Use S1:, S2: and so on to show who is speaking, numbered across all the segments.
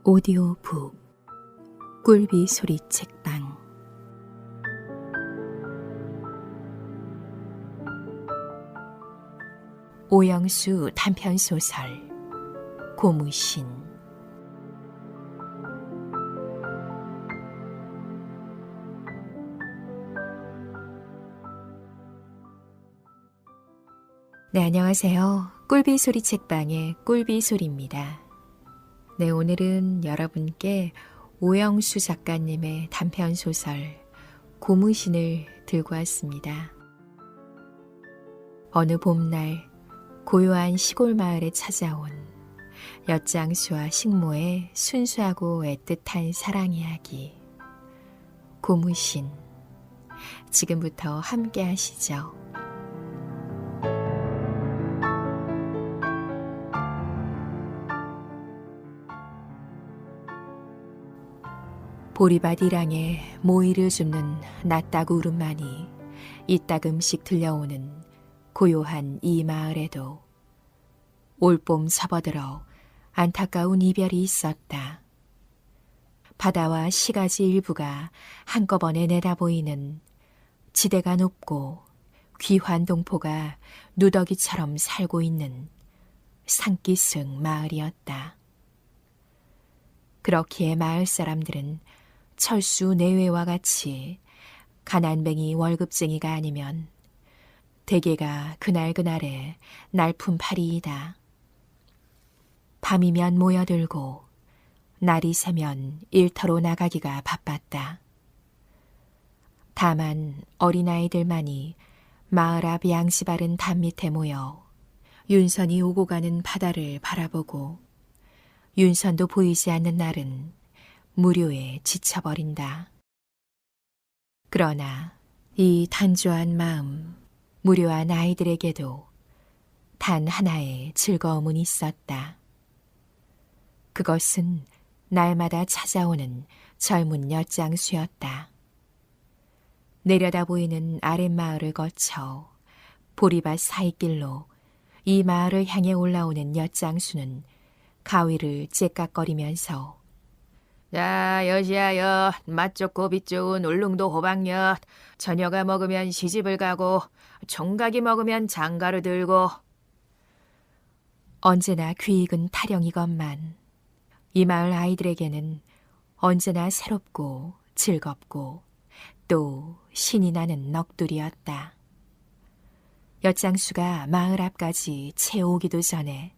S1: 오디오북 꿀비 소리 책방. 오영수 단편소설 고무신. 네, 안녕하세요. 꿀비 소리 책방의 꿀비 소리입니다. 네, 오늘은 여러분께 오영수 작가님의 단편소설 고무신을 들고 왔습니다. 어느 봄날 고요한 시골 마을에 찾아온 엿장수와 식모의 순수하고 애틋한 사랑 이야기 고무신. 지금부터 함께 하시죠. 보리밭 일항에 모이를 줍는 낯다구 울음만이 이따금씩 들려오는 고요한 이 마을에도 올봄 접어들어 안타까운 이별이 있었다. 바다와 시가지 일부가 한꺼번에 내다보이는 지대가 높고 귀환 동포가 누더기처럼 살고 있는 산기슭 마을이었다. 그렇기에 마을 사람들은 철수 내외와 같이 가난뱅이 월급쟁이가 아니면 대개가 그날그날의 날품팔이이다. 밤이면 모여들고 날이 새면 일터로 나가기가 바빴다. 다만 어린아이들만이 마을 앞 양지 바른 담 밑에 모여 윤선이 오고 가는 바다를 바라보고 윤선도 보이지 않는 날은 무료에 지쳐버린다. 그러나 이 단조한 마음, 무료한 아이들에게도 단 하나의 즐거움은 있었다. 그것은 날마다 찾아오는 젊은 엿장수였다. 내려다 보이는 아랫마을을 거쳐 보리밭 사이길로 이 마을을 향해 올라오는 엿장수는 가위를 째깍거리면서
S2: 자, 여시야, 엿. 맛 좋고 빛 좋은 울릉도 호박엿. 처녀가 먹으면 시집을 가고 총각이 먹으면 장가를 들고.
S1: 언제나 귀익은 타령이건만 이 마을 아이들에게는 언제나 새롭고 즐겁고 또 신이 나는 넋두리였다. 엿장수가 마을 앞까지 채 오기도 전에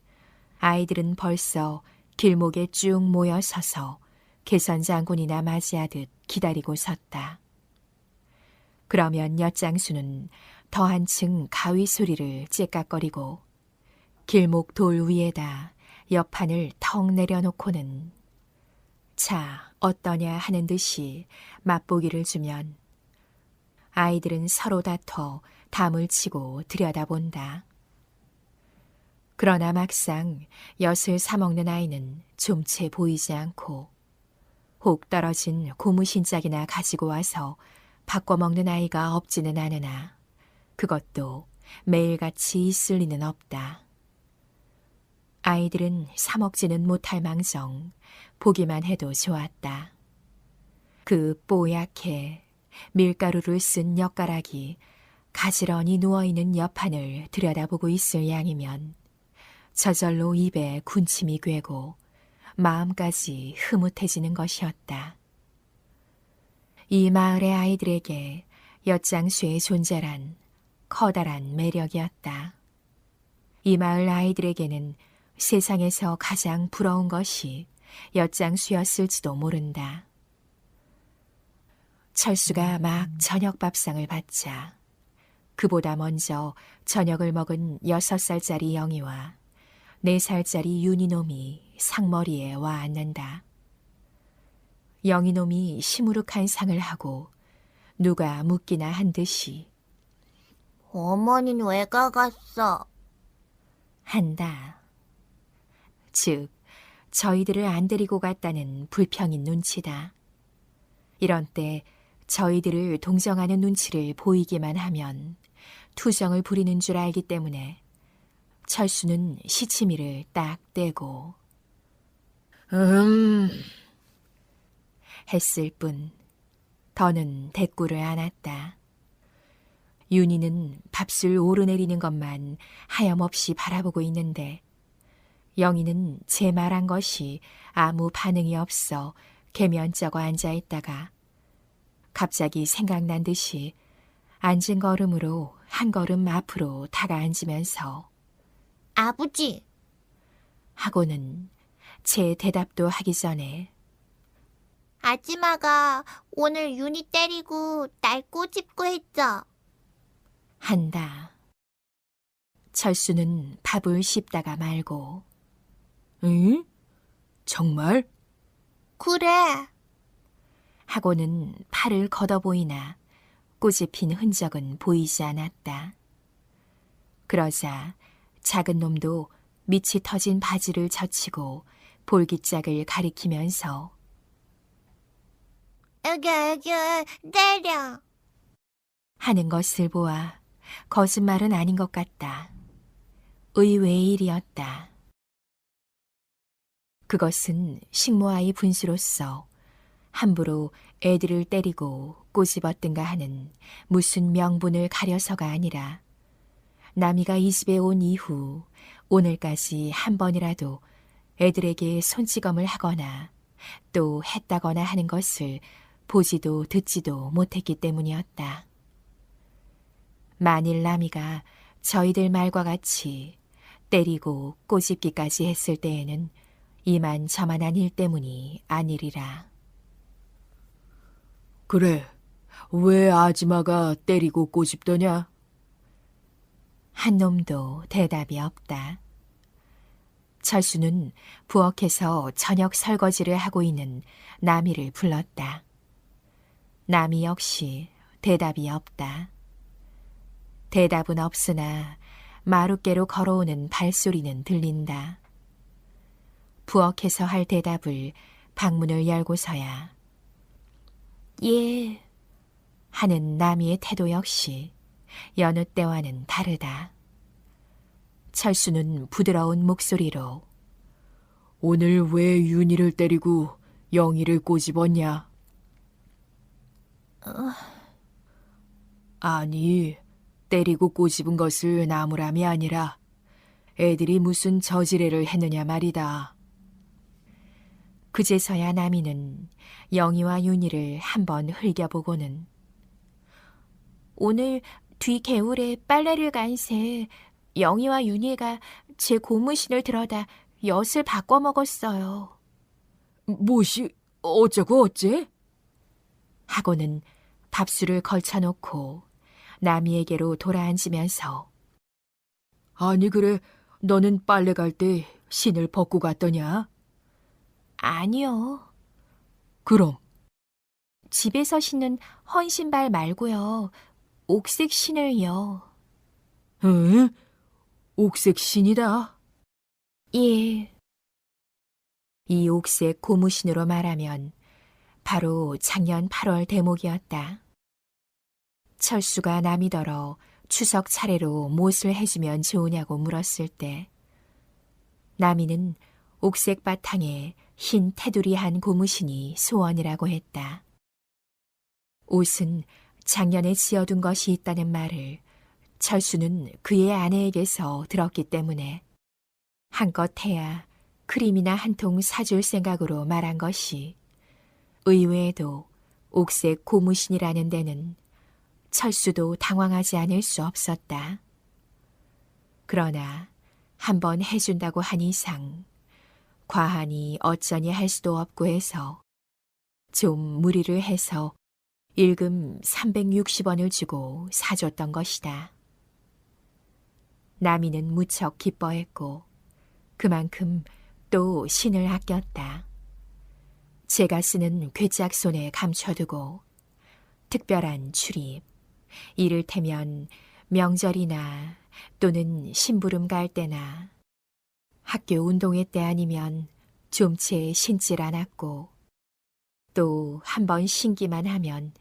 S1: 아이들은 벌써 길목에 쭉 모여 서서 개선장군이나 맞이하듯 기다리고 섰다. 그러면 엿장수는 더 한층 가위 소리를 째깍거리고 길목 돌 위에다 옆판을 턱 내려놓고는 자, 어떠냐 하는 듯이 맛보기를 주면 아이들은 서로 다퉈 담을 치고 들여다본다. 그러나 막상 엿을 사먹는 아이는 좀 채 보이지 않고 혹 떨어진 고무신짝이나 가지고 와서 바꿔먹는 아이가 없지는 않으나 그것도 매일같이 있을 리는 없다. 아이들은 사먹지는 못할 망정 보기만 해도 좋았다. 그 뽀얗게 밀가루를 쓴 엿가락이 가지런히 누워있는 옆판을 들여다보고 있을 양이면 저절로 입에 군침이 괴고 마음까지 흐뭇해지는 것이었다. 이 마을의 아이들에게 엿장수의 존재란 커다란 매력이었다. 이 마을 아이들에게는 세상에서 가장 부러운 것이 엿장수였을지도 모른다. 철수가 막 저녁 밥상을 받자 그보다 먼저 저녁을 먹은 6살짜리 영희와 4살짜리 윤희놈이 상머리에 와 앉는다. 영희놈이 시무룩한 상을 하고 누가 묻기나 한 듯이
S3: 어머니는 왜 가갔어?
S1: 한다. 즉, 저희들을 안 데리고 갔다는 불평인 눈치다. 이런 때 저희들을 동정하는 눈치를 보이기만 하면 투정을 부리는 줄 알기 때문에 철수는 시치미를 딱 떼고 했을 뿐 더는 대꾸를 안 했다. 윤희는 밥술 오르내리는 것만 하염없이 바라보고 있는데 영희는 제 말한 것이 아무 반응이 없어 개면쩍어 앉아있다가 갑자기 생각난 듯이 앉은 걸음으로 한 걸음 앞으로 다가앉으면서
S3: 아버지,
S1: 하고는 제 대답도 하기 전에
S3: 아줌마가 오늘 윤희 때리고 날 꼬집고 했죠.
S1: 한다. 철수는 밥을 씹다가 말고 응? 정말?
S3: 그래.
S1: 하고는 팔을 걷어보이나 꼬집힌 흔적은 보이지 않았다. 그러자 작은 놈도 밑이 터진 바지를 젖히고 볼기짝을 가리키면서
S3: 여기, 때려.
S1: 하는 것을 보아 거짓말은 아닌 것 같다. 의외의 일이었다. 그것은 식모아이 분수로서 함부로 애들을 때리고 꼬집었든가 하는 무슨 명분을 가려서가 아니라 남이가 이 집에 온 이후 오늘까지 한 번이라도 애들에게 손찌검을 하거나 또 했다거나 하는 것을 보지도 듣지도 못했기 때문이었다. 만일 남이가 저희들 말과 같이 때리고 꼬집기까지 했을 때에는 이만저만한 일 때문이 아니리라.
S2: 그래, 왜 아줌마가 때리고 꼬집더냐?
S1: 한 놈도 대답이 없다. 철수는 부엌에서 저녁 설거지를 하고 있는 나미를 불렀다. 나미 역시 대답이 없다. 대답은 없으나 마룻개로 걸어오는 발소리는 들린다. 부엌에서 할 대답을 방문을 열고서야 예 하는 나미의 태도 역시 여느 때와는 다르다. 철수는 부드러운 목소리로
S2: 오늘 왜 윤희를 때리고 영희를 꼬집었냐? 아니, 때리고 꼬집은 것을 나무람이 아니라 애들이 무슨 저지레를 했느냐 말이다.
S1: 그제서야 나미는 영희와 윤희를 한번 흘겨보고는 오늘 뒤 개울에 빨래를 간 새 영희와 윤희가 제 고무신을 들어다 엿을 바꿔 먹었어요.
S2: 무엇이 어쩌고 어째?
S1: 하고는 밥술을 걸쳐놓고 나미에게로 돌아앉으면서
S2: 아니 그래, 너는 빨래 갈 때 신을 벗고 갔더냐?
S1: 아니요.
S2: 그럼
S1: 집에서 신는 헌신발 말고요. 옥색 신을요.
S2: 응? 옥색 신이다.
S1: 예. 이 옥색 고무신으로 말하면 바로 작년 8월 대목이었다. 철수가 남이더러 추석 차례로 못을 해주면 좋으냐고 물었을 때 남이는 옥색 바탕에 흰 테두리 한 고무신이 소원이라고 했다. 옷은 작년에 지어둔 것이 있다는 말을 철수는 그의 아내에게서 들었기 때문에 한껏 해야 크림이나 한 통 사줄 생각으로 말한 것이 의외에도 옥색 고무신이라는 데는 철수도 당황하지 않을 수 없었다. 그러나 한번 해준다고 한 이상 과하니 어쩌니 할 수도 없고 해서 좀 무리를 해서 일금 360원을 주고 사줬던 것이다. 나미는 무척 기뻐했고 그만큼 또 신을 아꼈다. 제가 쓰는 괴짝손에 감춰두고 특별한 출입, 이를테면 명절이나 또는 심부름 갈 때나 학교 운동회 때 아니면 좀채 신질 않았고 또 한 번 신기만 하면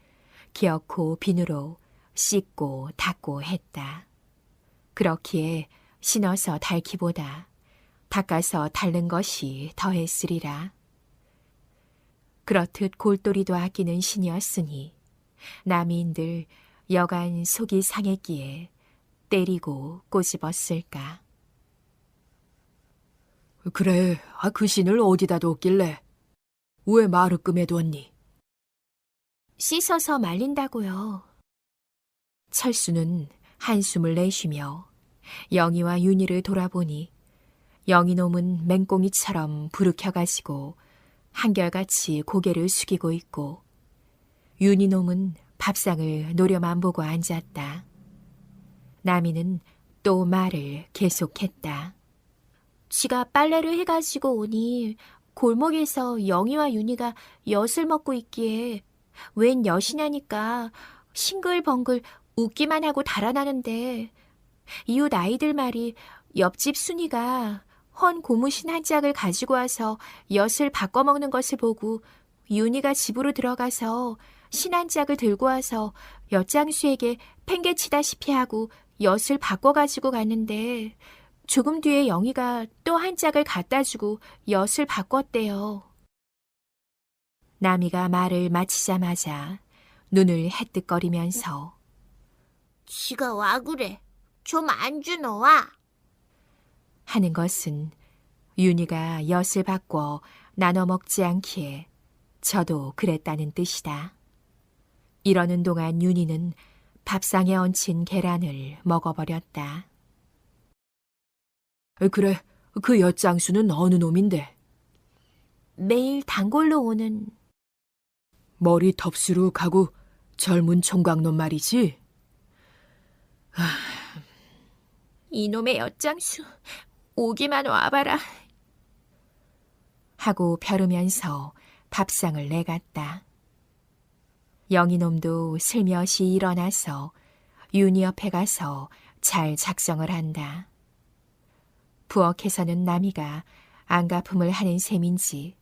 S1: 기어코 비누로 씻고 닦고 했다. 그렇기에 신어서 닳기보다 닦아서 닳는 것이 더했으리라. 그렇듯 골똘히도 아끼는 신이었으니 남이인들 여간 속이 상했기에 때리고 꼬집었을까.
S2: 그래, 그 신을 어디다 뒀길래? 왜 마르끔에 뒀니?
S1: 씻어서 말린다고요. 철수는 한숨을 내쉬며 영희와 윤희를 돌아보니 영희놈은 맹꽁이처럼 부르켜가지고 한결같이 고개를 숙이고 있고 윤희놈은 밥상을 노려만 보고 앉았다. 나미는 또 말을 계속했다. 지가 빨래를 해가지고 오니 골목에서 영희와 윤희가 엿을 먹고 있기에 웬 엿이냐니까 싱글벙글 웃기만 하고 달아나는데 이웃 아이들 말이 옆집 순이가 헌 고무신 한 짝을 가지고 와서 엿을 바꿔 먹는 것을 보고 윤희가 집으로 들어가서 신 한 짝을 들고 와서 엿장수에게 팽개치다시피 하고 엿을 바꿔 가지고 갔는데 조금 뒤에 영희가 또 한 짝을 갖다 주고 엿을 바꿨대요. 나미가 말을 마치자마자 눈을 해뜩거리면서
S3: 지가 와 그래. 좀 안 주너와.
S1: 하는 것은 윤희가 엿을 바꿔 나눠 먹지 않기에 저도 그랬다는 뜻이다. 이러는 동안 윤희는 밥상에 얹힌 계란을 먹어버렸다.
S2: 그래, 그 엿장수는 어느 놈인데?
S1: 매일 단골로 오는
S2: 머리 덥수룩하고 젊은 총각놈 말이지?
S1: 이놈의 엿장수 오기만 와봐라 하고 벼르면서 밥상을 내갔다. 영희놈도 슬며시 일어나서 윤희 옆에 가서 잘 작성을 한다. 부엌에서는 나미가 안가품을 하는 셈인지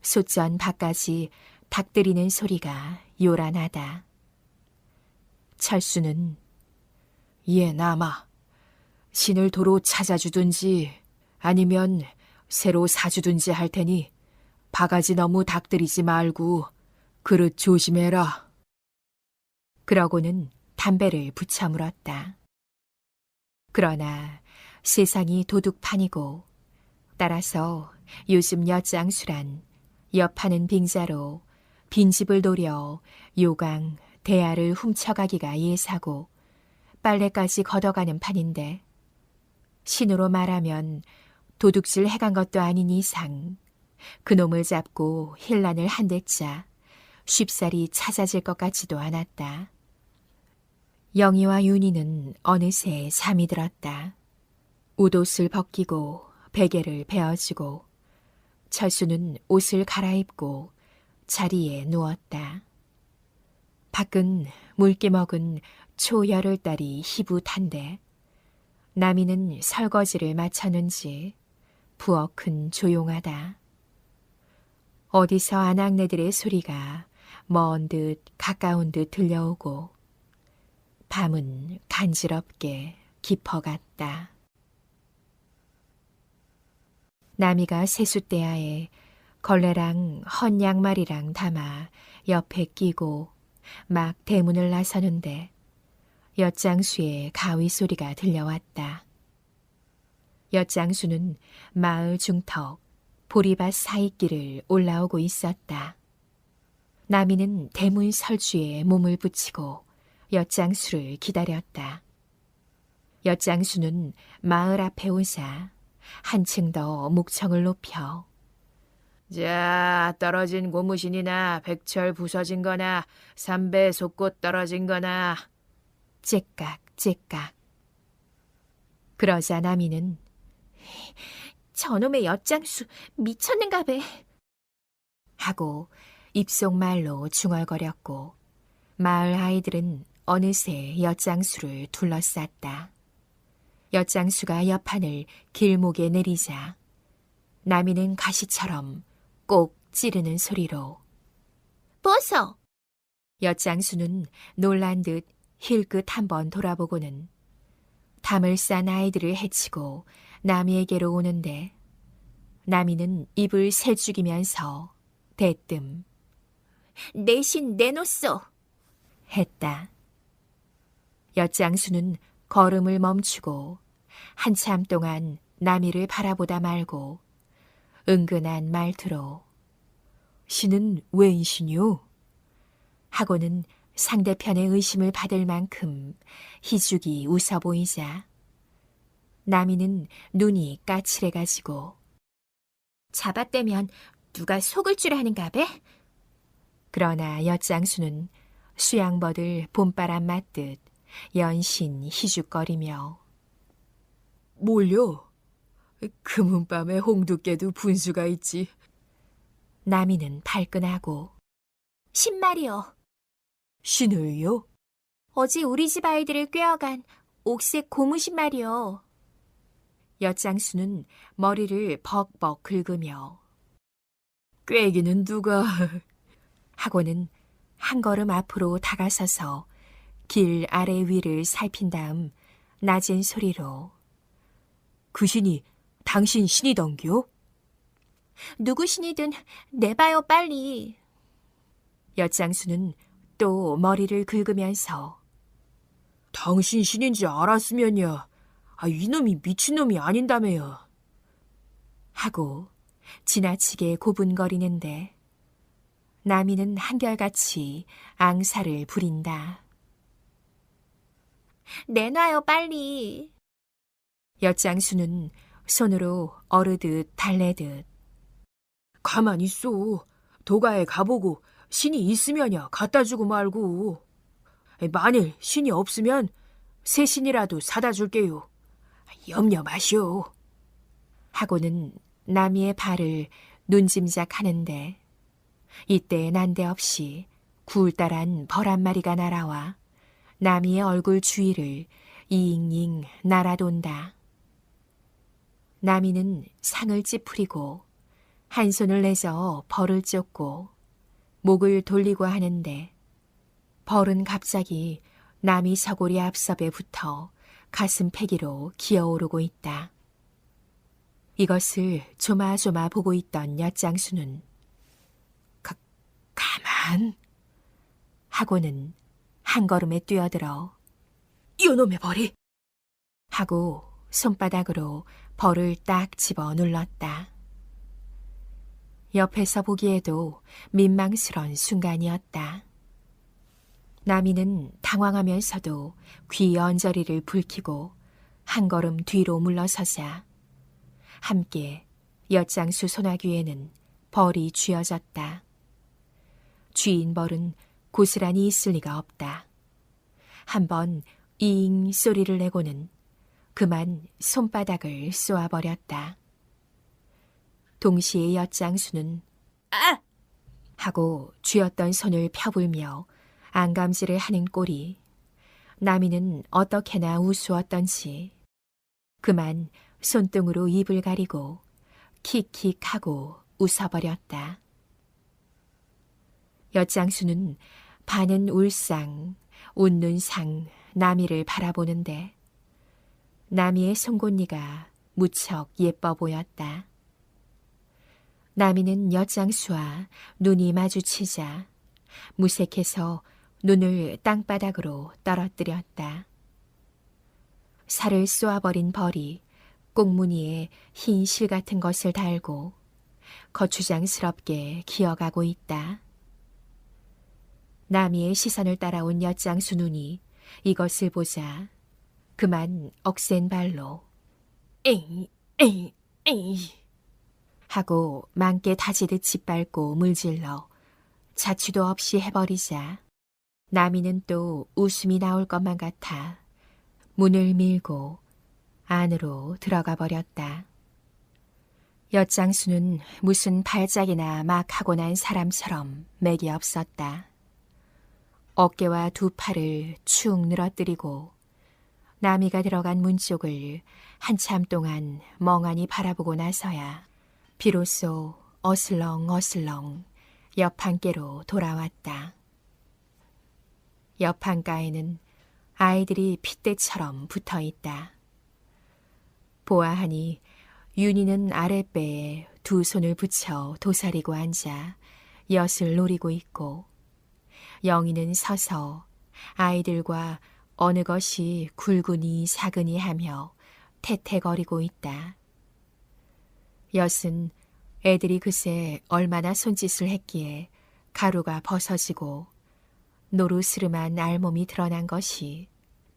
S1: 솥전 밖까지 닭들이는 소리가 요란하다. 철수는
S2: 예, 남아. 신을 도로 찾아주든지 아니면 새로 사주든지 할 테니 바가지 너무 닭들이지 말고 그릇 조심해라.
S1: 그러고는 담배를 붙여 물었다. 그러나 세상이 도둑판이고 따라서 요즘 엿장수란 엿파는 빙자로 빈집을 노려 요강, 대야를 훔쳐가기가 예사고 빨래까지 걷어가는 판인데 신으로 말하면 도둑질 해간 것도 아닌 이상 그놈을 잡고 힐난을 한 대짜 쉽사리 찾아질 것 같지도 않았다. 영희와 윤희는 어느새 잠이 들었다. 옷옷을 벗기고 베개를 베어주고 철수는 옷을 갈아입고 자리에 누웠다. 밖은 묽게 먹은 초여름달이 희붓한데 나미는 설거지를 마쳤는지 부엌은 조용하다. 어디서 아낙네들의 소리가 먼 듯 가까운 듯 들려오고 밤은 간지럽게 깊어갔다. 나미가 세숫대야에 걸레랑 헌 양말이랑 담아 옆에 끼고 막 대문을 나서는데 엿장수의 가위 소리가 들려왔다. 엿장수는 마을 중턱 보리밭 사이길을 올라오고 있었다. 나미는 대문 설주에 몸을 붙이고 엿장수를 기다렸다. 엿장수는 마을 앞에 오자 한층 더 목청을 높여
S2: 자, 떨어진 고무신이나 백철 부서진 거나 삼배 속꽃 떨어진 거나
S1: 째깍째깍. 그러자 나미는 저놈의 엿장수 미쳤는가 배 하고 입속말로 중얼거렸고 마을 아이들은 어느새 엿장수를 둘러쌌다. 엿장수가 옆판을 길목에 내리자 나미는 가시처럼 꼭 찌르는 소리로
S3: 벗어.
S1: 엿장수는 놀란 듯 힐끗 한번 돌아보고는 담을 싼 아이들을 해치고 나미에게로 오는데 나미는 입을 새죽이면서 대뜸
S3: 내 신 내놓소.
S1: 했다. 엿장수는 걸음을 멈추고 한참 동안 나미를 바라보다 말고 은근한 말투로 신은 웬신이오? 하고는 상대편의 의심을 받을 만큼 희죽이 웃어 보이자 나미는 눈이 까칠해가지고
S3: 잡아떼면 누가 속을 줄 아는가 배?
S1: 그러나 엿장수는 수양버들 봄바람 맞듯 연신 희죽거리며 뭘요? 금은밤에 홍두깨도 분수가 있지. 나미는 발끈하고
S3: 신말이요.
S1: 신을요?
S3: 어제 우리 집 아이들을 꿰어간 옥색 고무신 말이요.
S1: 엿장수는 머리를 벅벅 긁으며 꿰기는 누가 하고는 한 걸음 앞으로 다가서서 길 아래 위를 살핀 다음 낮은 소리로 그 신이 당신 신이던겨?
S3: 누구 신이든 내봐요 빨리.
S1: 엿장수는 또 머리를 긁으면서 당신 신인지 알았으면야 이놈이 미친놈이 아닌다며요 하고 지나치게 고분거리는데 나미는 한결같이 앙사를 부린다.
S3: 내놔요 빨리.
S1: 엿장수는 손으로 어르듯 달래듯 가만히 있어. 도가에 가보고 신이 있으면야 갖다 주고 말고. 만일 신이 없으면 새 신이라도 사다 줄게요. 염려 마시오. 하고는 나미의 발을 눈짐작 하는데 이때 난데없이 굴다란 벌 한 마리가 날아와 나미의 얼굴 주위를 잉잉 날아돈다. 나미는 상을 찌푸리고 한 손을 내서 벌을 쫓고 목을 돌리고 하는데 벌은 갑자기 나미 서골이 앞섭에 붙어 가슴 패기로 기어오르고 있다. 이것을 조마조마 보고 있던 엿장수는 가만 하고는 한 걸음에 뛰어들어 이놈의 벌이 하고 손바닥으로 벌을 딱 집어 눌렀다. 옆에서 보기에도 민망스런 순간이었다. 나미는 당황하면서도 귀 언저리를 붉히고 한 걸음 뒤로 물러서자 함께 엿장수 소나귀에는 벌이 쥐어졌다. 쥐인 벌은 고스란히 있을 리가 없다. 한번 잉 소리를 내고는 그만 손바닥을 쏘아버렸다. 동시에 엿장수는
S3: 아!
S1: 하고 쥐었던 손을 펴불며 안감질을 하는 꼴이 나미는 어떻게나 우스웠던지 그만 손등으로 입을 가리고 킥킥하고 웃어버렸다. 엿장수는 반은 울상, 웃는 상 나미를 바라보는데 나미의 송곳니가 무척 예뻐 보였다. 나미는 엿장수와 눈이 마주치자 무색해서 눈을 땅바닥으로 떨어뜨렸다. 살을 쏘아버린 벌이 꽁무니에 흰 실 같은 것을 달고 거추장스럽게 기어가고 있다. 나미의 시선을 따라온 엿장수 눈이 이것을 보자 그만 억센 발로 에이 에이 에이 하고 망께 다지듯 짓밟고 물질러 자취도 없이 해버리자 나미는 또 웃음이 나올 것만 같아 문을 밀고 안으로 들어가 버렸다. 엿장수는 무슨 발작이나 막 하고 난 사람처럼 맥이 없었다. 어깨와 두 팔을 축 늘어뜨리고 나미가 들어간 문 쪽을 한참 동안 멍하니 바라보고 나서야 비로소 어슬렁어슬렁 옆한께로 돌아왔다. 옆한가에는 아이들이 핏대처럼 붙어있다. 보아하니 윤희는 아랫배에 두 손을 붙여 도사리고 앉아 엿을 노리고 있고 영희는 서서 아이들과 어느 것이 굵으니 사그니 하며 태태거리고 있다. 엿은 애들이 그새 얼마나 손짓을 했기에 가루가 벗어지고 노루스름한 알몸이 드러난 것이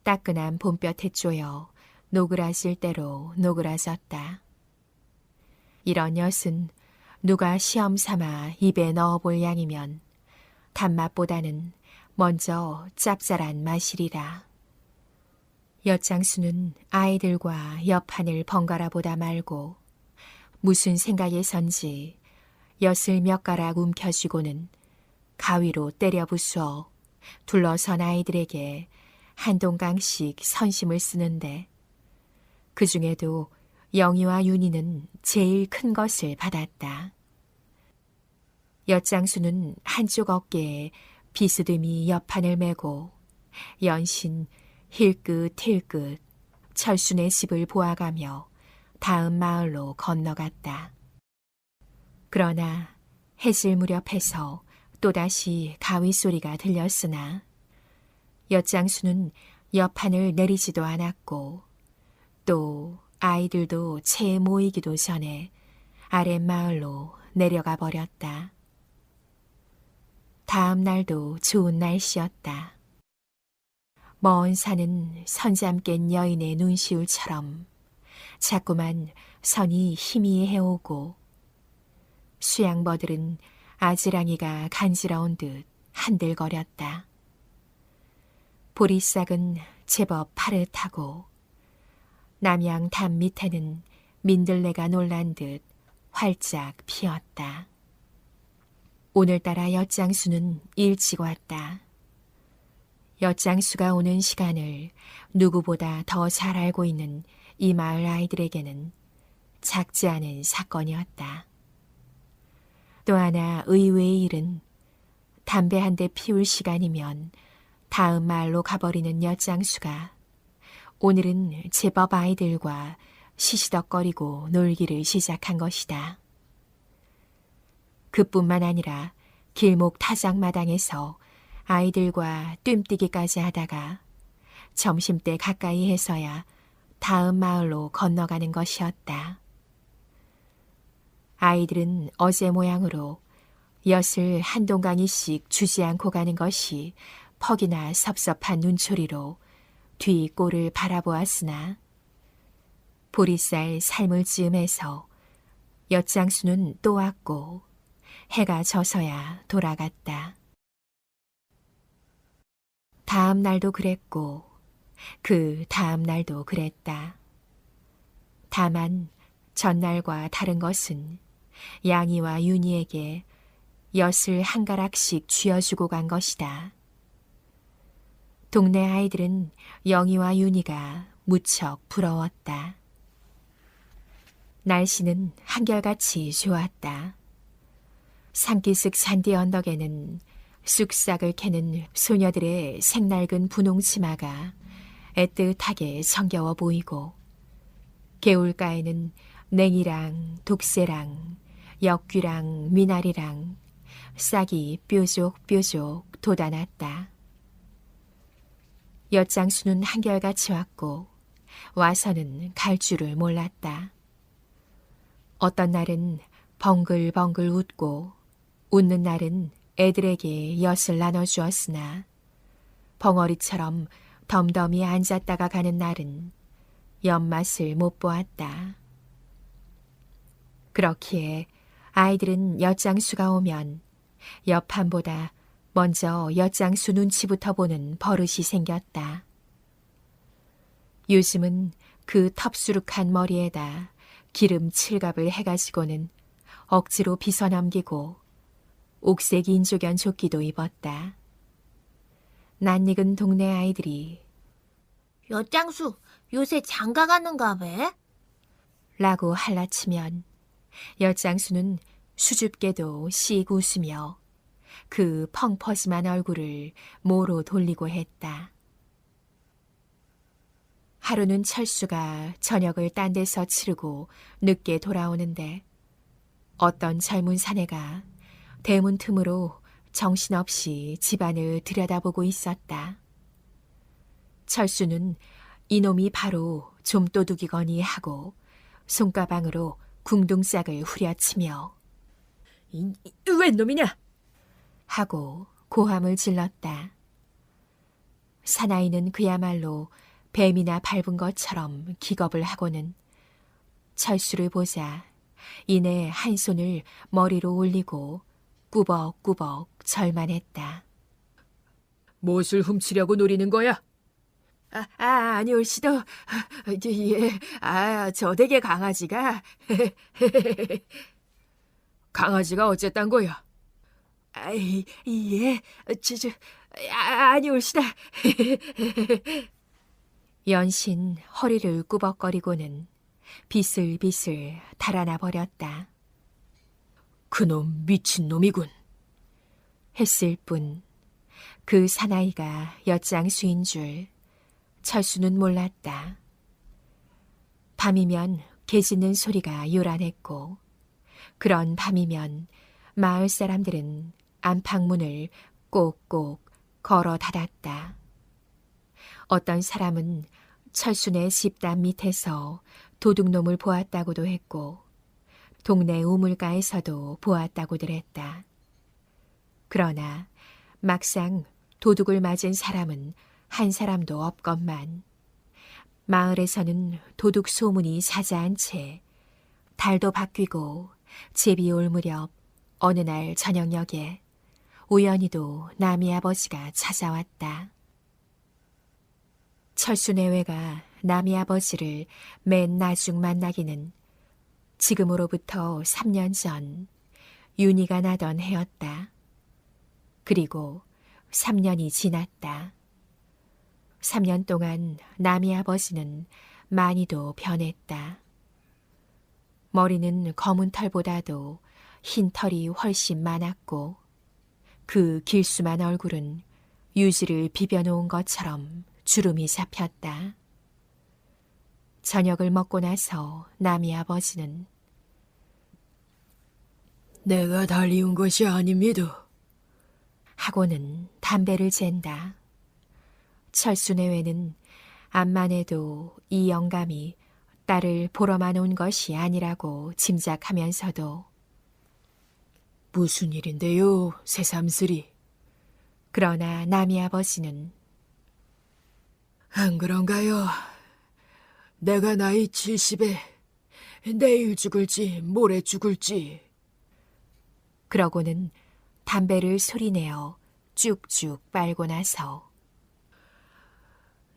S1: 따끈한 봄볕에 쪼여 노그라질 대로 노그라졌다. 이런 엿은 누가 시험 삼아 입에 넣어볼 양이면 단맛보다는 먼저 짭짤한 맛이리라. 엿장수는 아이들과 엿판을 번갈아 보다 말고 무슨 생각에선지 엿을 몇 가락 움켜쥐고는 가위로 때려 부수어 둘러선 아이들에게 한 동강씩 선심을 쓰는데 그 중에도 영희와 윤희는 제일 큰 것을 받았다. 엿장수는 한쪽 어깨에 비스듬히 엿판을 메고 연신 힐끗힐끗 철순의 집을 보아가며 다음 마을로 건너갔다. 그러나 해질 무렵에서 또다시 가위 소리가 들렸으나 엿장수는 엿판을 내리지도 않았고 또 아이들도 채 모이기도 전에 아랫마을로 내려가 버렸다. 다음 날도 좋은 날씨였다. 먼 산은 선잠 깬 여인의 눈시울처럼 자꾸만 선이 희미해오고 수양버들은 아지랑이가 간지러운 듯 한들거렸다. 보리싹은 제법 파릇하고 남양 담 밑에는 민들레가 놀란 듯 활짝 피었다. 오늘따라 엿장수는 일찍 왔다. 엿장수가 오는 시간을 누구보다 더 잘 알고 있는 이 마을 아이들에게는 작지 않은 사건이었다. 또 하나 의외의 일은 담배 한 대 피울 시간이면 다음 마을로 가버리는 엿장수가 오늘은 제법 아이들과 시시덕거리고 놀기를 시작한 것이다. 그뿐만 아니라 길목 타작마당에서 아이들과 뜀뛰기까지 하다가 점심때 가까이 해서야 다음 마을로 건너가는 것이었다. 아이들은 어제 모양으로 엿을 한 동강이씩 주지 않고 가는 것이 퍽이나 섭섭한 눈초리로 뒤 꼴을 바라보았으나 보리쌀 삶을 즈음해서 엿장수는 또 왔고 해가 져서야 돌아갔다. 다음 날도 그랬고 그 다음 날도 그랬다. 다만 전날과 다른 것은 양이와 윤희에게 엿을 한 가락씩 쥐어주고 간 것이다. 동네 아이들은 영희와 윤희가 무척 부러웠다. 날씨는 한결같이 좋았다. 산기슭 산뒤 언덕에는 쑥싹을 캐는 소녀들의 색낡은 분홍 치마가 애틋하게 정겨워 보이고 개울가에는 냉이랑 독새랑 역귀랑 미나리랑 싹이 뾰족뾰족 돋아났다. 엿장수는 한결같이 왔고 와서는 갈 줄을 몰랐다. 어떤 날은 벙글벙글 웃고 웃는 날은 애들에게 엿을 나눠주었으나 벙어리처럼 덤덤히 앉았다가 가는 날은 엿맛을 못 보았다. 그렇기에 아이들은 엿장수가 오면 엿판보다 먼저 엿장수 눈치부터 보는 버릇이 생겼다. 요즘은 그 텁수룩한 머리에다 기름 칠갑을 해가지고는 억지로 빗어넘기고 옥색 인조견 조끼도 입었다. 낯익은 동네 아이들이
S3: 엿장수 요새 장가 가는가 배?
S1: 라고 할라치면 엿장수는 수줍게도 씩 웃으며 그 펑퍼짐한 얼굴을 모로 돌리고 했다. 하루는 철수가 저녁을 딴 데서 치르고 늦게 돌아오는데 어떤 젊은 사내가 대문 틈으로 정신없이 집안을 들여다보고 있었다. 철수는 이놈이 바로 좀도둑이거니 하고 손가방으로 궁둥짝을 후려치며
S2: 웬 놈이냐?
S1: 하고 고함을 질렀다. 사나이는 그야말로 뱀이나 밟은 것처럼 기겁을 하고는 철수를 보자 이내 한 손을 머리로 올리고 꾸벅꾸벅 절만했다.
S2: 무엇을 훔치려고 노리는 거야? 아니올시도. 예, 저 댁의 강아지가. 강아지가 어쨌단 거야? 예, 아니올시다.
S1: 연신 허리를 꾸벅거리고는 비슬비슬 달아나 버렸다.
S2: 그놈 미친놈이군.
S1: 했을 뿐 그 사나이가 엿장수인 줄 철수는 몰랐다. 밤이면 개 짖는 소리가 요란했고 그런 밤이면 마을 사람들은 안팎문을 꼭꼭 걸어 닫았다. 어떤 사람은 철수네 집단 밑에서 도둑놈을 보았다고도 했고 동네 우물가에서도 보았다고들 했다. 그러나 막상 도둑을 맞은 사람은 한 사람도 없건만 마을에서는 도둑 소문이 자자한 채 달도 바뀌고 제비 올 무렵 어느 날 저녁녘에 우연히도 남이 아버지가 찾아왔다. 철수 내외가 남이 아버지를 맨 나중 만나기는 지금으로부터 3년 전 윤희가 나던 해였다. 그리고 3년이 지났다. 3년 동안 남이 아버지는 많이도 변했다. 머리는 검은 털보다도 흰 털이 훨씬 많았고 그 길수만 얼굴은 유지를 비벼놓은 것처럼 주름이 잡혔다. 저녁을 먹고 나서 남이 아버지는
S2: 내가 달리운 것이 아닙니다.
S1: 하고는 담배를 잰다. 철수 내외는 암만 해도 이 영감이 딸을 보러만 온 것이 아니라고 짐작하면서도
S2: 무슨 일인데요, 새삼스리.
S1: 그러나 남이 아버지는
S2: 안 그런가요? 내가 나이 70에 내일 죽을지 모레 죽을지.
S1: 그러고는 담배를 소리내어 쭉쭉 빨고 나서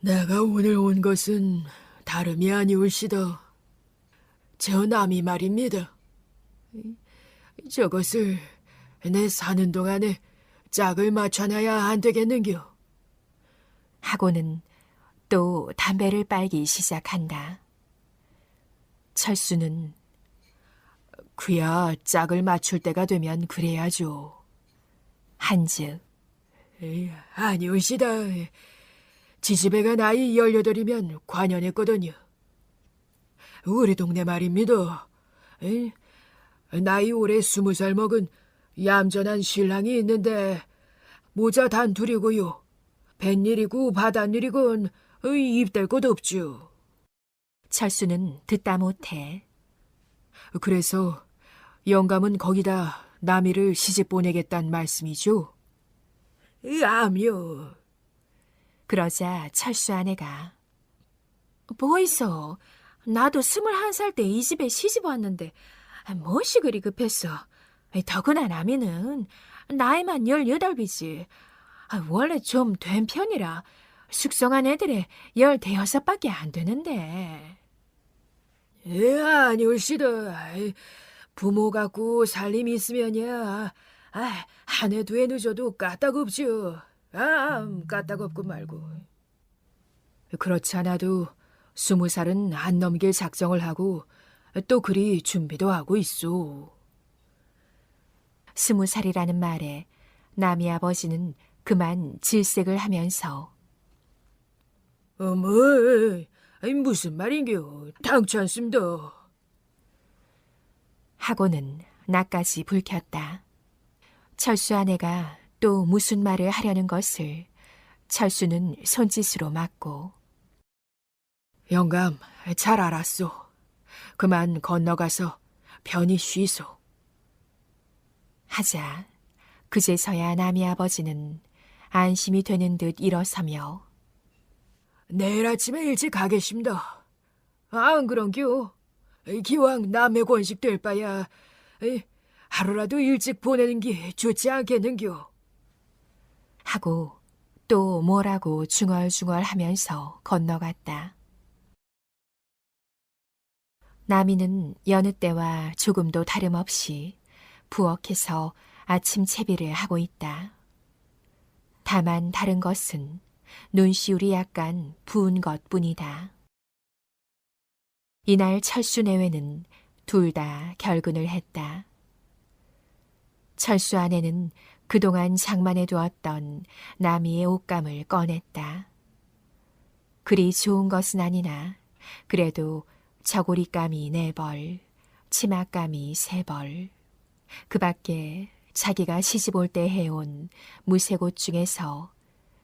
S2: 내가 오늘 온 것은 다름이 아니올시다. 저 남이 말입니다. 저것을 내 사는 동안에 짝을 맞춰놔야 안 되겠는겨.
S1: 하고는 또 담배를 빨기 시작한다. 철수는
S2: 그야 짝을 맞출 때가 되면 그래야죠.
S1: 한즉
S2: 아니올시다. 지지배가 나이 18이면 관연했거든요. 우리 동네 말입니다. 나이 올해 20살 먹은 얌전한 신랑이 있는데 모자 단둘이고요. 뱃일이고 바닷일이건 입댈 곳 없죠.
S1: 철수는 듣다 못해
S2: 그래서 영감은 거기다 남이를 시집 보내겠단 말씀이죠? 암요.
S1: 그러자 철수 아내가 뭐 있어? 나도 21살 때 이 집에 시집 왔는데 무엇이 그리 급했어? 더구나 남이는 나이만 18이지. 원래 좀 된 편이라 숙성한 애들의 15밖에 안 되는데.
S2: 아니올시다. 부모 갖고 살림이 있으면야 한 해 두 해 늦어도 까딱없죠. 까딱없고 말고. 그렇지 않아도 20살은 안 넘길 작정을 하고 또 그리 준비도 하고 있소.
S1: 20살이라는 말에 남이 아버지는 그만 질색을 하면서
S2: 어머, 무슨 말인겨. 당치 않습니다.
S1: 하고는 나까지 불켰다. 철수 아내가 또 무슨 말을 하려는 것을 철수는 손짓으로 막고
S2: 영감, 잘 알았소. 그만 건너가서 편히 쉬소.
S1: 하자 그제서야 남이 아버지는 안심이 되는 듯 일어서며
S2: 내일 아침에 일찍 가겠습니다. 안 그런겨. 기왕 남의 권식 될 바야 하루라도 일찍 보내는 게 좋지 않겠는겨.
S1: 하고 또 뭐라고 중얼중얼 하면서 건너갔다. 나미는 여느 때와 조금도 다름없이 부엌에서 아침 채비를 하고 있다. 다만 다른 것은 눈시울이 약간 부은 것뿐이다. 이날 철수 내외는 둘 다 결근을 했다. 철수 아내는 그동안 장만해 두었던 나미의 옷감을 꺼냈다. 그리 좋은 것은 아니나 그래도 저고리감이 4벌, 치마감이 3벌, 그 밖에 자기가 시집 올 때 해온 무색 옷 중에서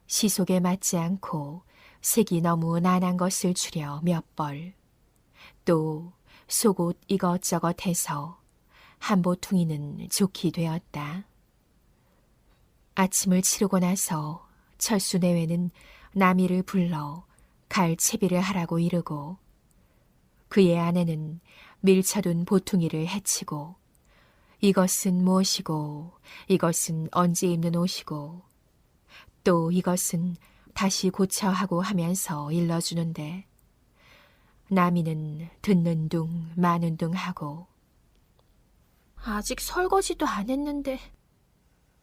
S1: 시속에 맞지 않고 색이 너무 난한 것을 추려 몇 벌, 또 속옷 이것저것 해서 한보퉁이는 좋게 되었다. 아침을 치르고 나서 철수 내외는 나미를 불러 갈 채비를 하라고 이르고 그의 아내는 밀쳐둔 보퉁이를 헤치고 이것은 무엇이고 이것은 언제 입는 옷이고 또 이것은 다시 고쳐 하고 하면서 일러주는데 나미는 듣는 둥 마는 둥 하고
S3: 아직 설거지도 안 했는데.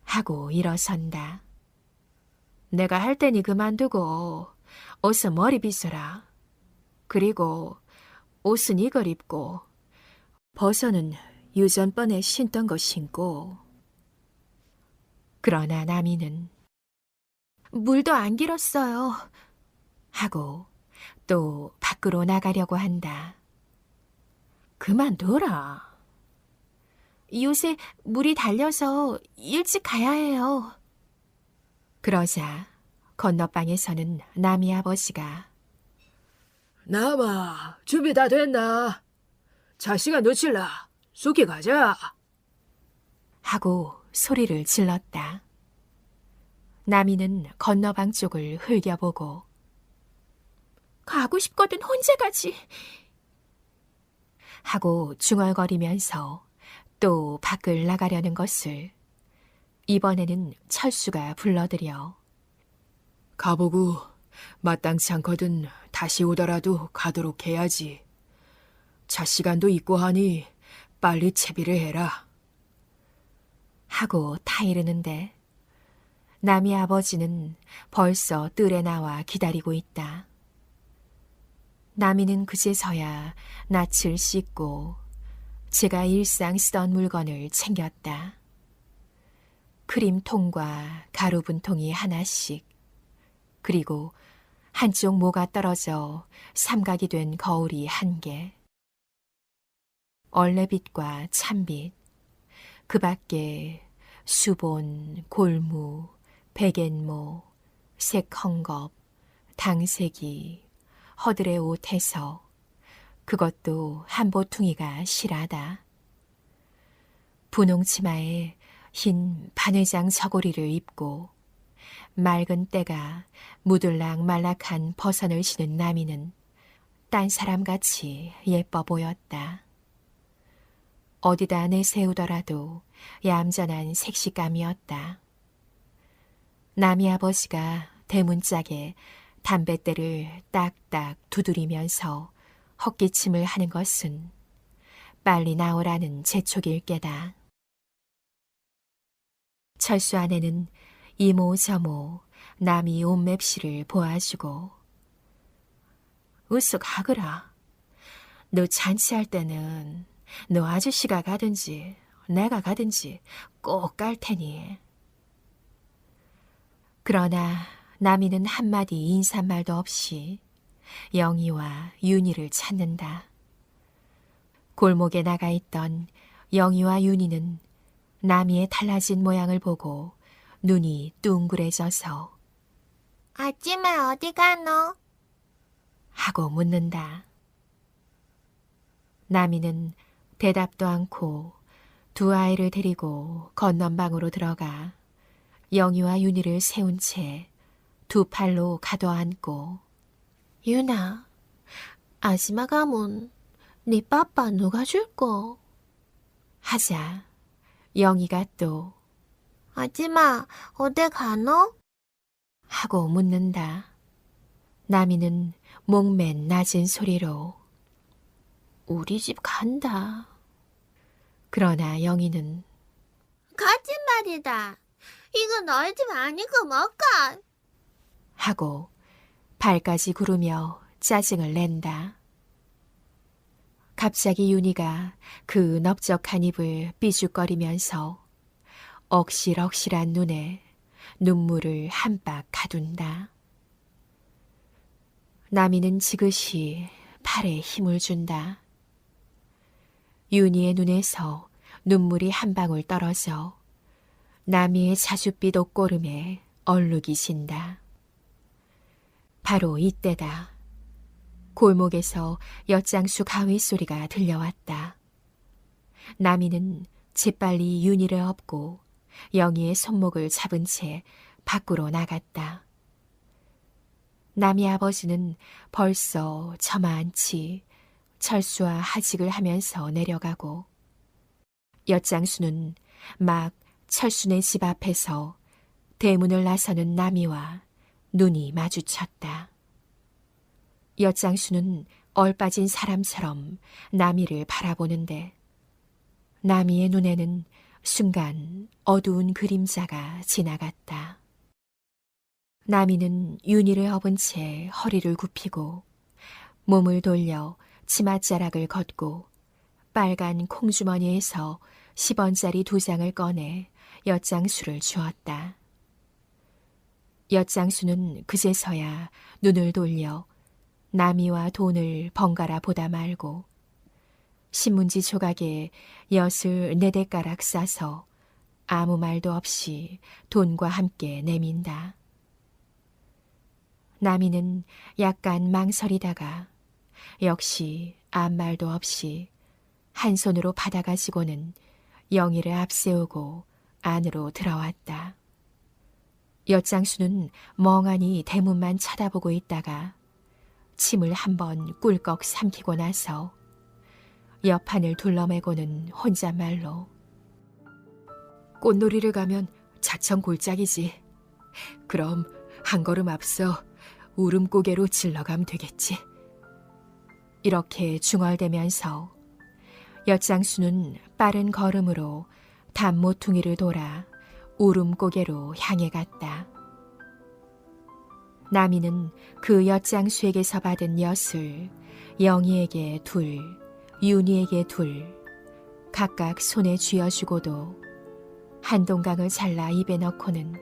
S1: 하고 일어선다.
S2: 내가 할 테니 그만두고 어서 머리 빗어라. 그리고 옷은 이걸 입고 벗어는 유전번에 신던 거 신고.
S1: 그러나 나미는
S3: 물도 안 길었어요.
S1: 하고 또 밖으로 나가려고 한다.
S2: 그만둬라.
S3: 요새 물이 달려서 일찍 가야 해요.
S1: 그러자 건너방에서는 나미 아버지가
S2: 남아, 준비 다 됐나? 자, 시간 놓칠라. 쑥이 가자.
S1: 하고 소리를 질렀다. 나미는 건너방 쪽을 흘겨보고
S3: 가고 싶거든 혼자 가지.
S1: 하고 중얼거리면서 또 밖을 나가려는 것을 이번에는 철수가 불러들여
S2: 가보고 마땅치 않거든 다시 오더라도 가도록 해야지. 자 시간도 있고 하니 빨리 채비를 해라.
S1: 하고 타이르는데 남이 아버지는 벌써 뜰에 나와 기다리고 있다. 나미는 그제서야 낯을 씻고 제가 일상 쓰던 물건을 챙겼다. 크림통과 가루 분통이 하나씩, 그리고 한쪽 모가 떨어져 삼각이 된 거울이 1개, 얼레빗과 찬빗, 그 밖에 수본, 골무, 백앤모, 색헝겊, 당색이, 허들의 옷 해서 그것도 한보퉁이가 실하다. 분홍 치마에 흰 바느장 저고리를 입고 맑은 때가 무들락 말락한 버선을 신은 나미는 딴 사람같이 예뻐 보였다. 어디다 내세우더라도 얌전한 색시감이었다. 남이 아버지가 대문짝에 담뱃대를 딱딱 두드리면서 헛기침을 하는 것은 빨리 나오라는 재촉일 게다. 철수 아내는 이모 저모 남이 옷맵시를 보아주고 으쓱 하거라. 너 잔치할 때는 너 아저씨가 가든지 내가 가든지 꼭 갈 테니. 그러나 나미는 한마디 인사말도 없이 영희와 윤희를 찾는다. 골목에 나가 있던 영희와 윤희는 나미의 달라진 모양을 보고 눈이 둥그레져서
S3: 아줌마 어디 가노?
S1: 하고 묻는다. 나미는 대답도 않고 두 아이를 데리고 건넌방으로 들어가 영희와 윤희를 세운 채 두 팔로 가둬안고 윤아, 아줌마 가면 네 빠빠 누가 줄꼬? 하자 영희가 또
S3: 아줌마 어디 가노?
S1: 하고 묻는다. 나미는 목맨 낮은 소리로 우리 집 간다. 그러나 영희는
S3: 거짓말이다. 이거 너희 집 아니고 뭐까?
S1: 하고 발까지 구르며 짜증을 낸다. 갑자기 윤희가 그 넓적한 입을 삐죽거리면서 억실억실한 눈에 눈물을 한 박 가둔다. 나미는 지그시 팔에 힘을 준다. 윤희의 눈에서 눈물이 한 방울 떨어져 나미의 자줏빛 옷고름에 얼룩이 진다. 바로 이때다. 골목에서 엿장수 가위 소리가 들려왔다. 나미는 재빨리 윤희를 업고 영희의 손목을 잡은 채 밖으로 나갔다. 나미 아버지는 벌써 저만치 철수와 하직을 하면서 내려가고 엿장수는 막 철수네 집 앞에서 대문을 나서는 나미와 눈이 마주쳤다. 엿장수는 얼빠진 사람처럼 나미를 바라보는데 나미의 눈에는 순간 어두운 그림자가 지나갔다. 나미는 윤희를 업은 채 허리를 굽히고 몸을 돌려 치맛자락을 걷고 빨간 콩주머니에서 10원짜리 2장을 꺼내 엿장수를 주었다. 엿장수는 그제서야 눈을 돌려 나미와 돈을 번갈아 보다 말고 신문지 조각에 엿을 4대가락 싸서 아무 말도 없이 돈과 함께 내민다. 나미는 약간 망설이다가 역시 아무 말도 없이 한 손으로 받아가지고는 영희를 앞세우고 안으로 들어왔다. 엿장수는 멍하니 대문만 쳐다보고 있다가 침을 한번 꿀꺽 삼키고 나서 옆판을 둘러매고는 혼잣말로 꽃놀이를 가면 자청 골짜기지. 그럼 한 걸음 앞서 울음고개로 질러가면 되겠지. 이렇게 중얼대면서 엿장수는 빠른 걸음으로 단모퉁이를 돌아 울음고개로 향해 갔다. 나미는 그 엿장수에게서 받은 엿을 영희에게 2, 윤희에게 2, 각각 손에 쥐어주고도 한동강을 잘라 입에 넣고는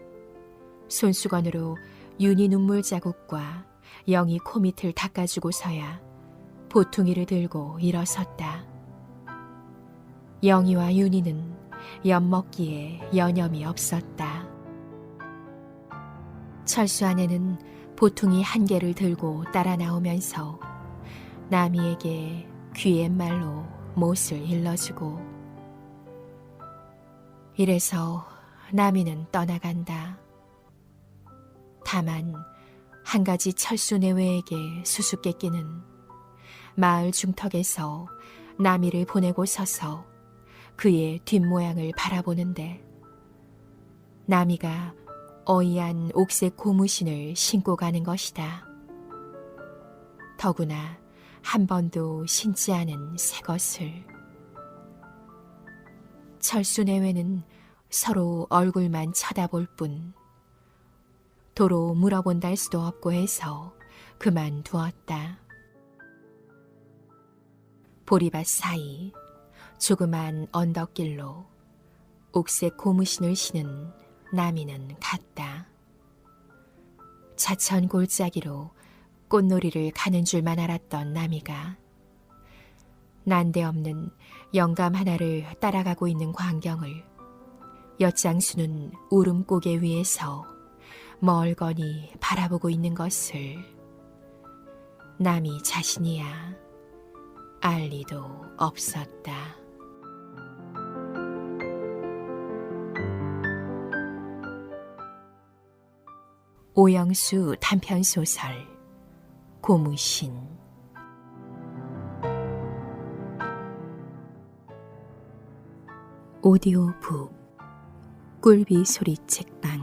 S1: 손수건으로 윤희 눈물 자국과 영희 코밑을 닦아주고서야 보퉁이를 들고 일어섰다. 영희와 윤희는 엿먹기에 여념이 없었다. 철수 아내는 보퉁이 1개를 들고 따라 나오면서 나미에게 귀옛말로 못을 일러주고 이래서 나미는 떠나간다. 다만 한 가지 철수 내외에게 수수께끼는 마을 중턱에서 나미를 보내고 서서 그의 뒷모양을 바라보는데 나미가 어이한 옥색 고무신을 신고 가는 것이다. 더구나 한 번도 신지 않은 새 것을. 철수 내외는 서로 얼굴만 쳐다볼 뿐 도로 물어본다 할 수도 없고 해서 그만두었다. 보리밭 사이 조그만 언덕길로 옥색 고무신을 신은 나미는 갔다. 자천 골짜기로 꽃놀이를 가는 줄만 알았던 나미가 난데없는 영감 하나를 따라가고 있는 광경을 엿장수는 울음고개 위에서 멀거니 바라보고 있는 것을 남이 자신이야 알 리도 없었다. 오영수 단편소설 고무신. 오디오북 꿀비 소리 책방.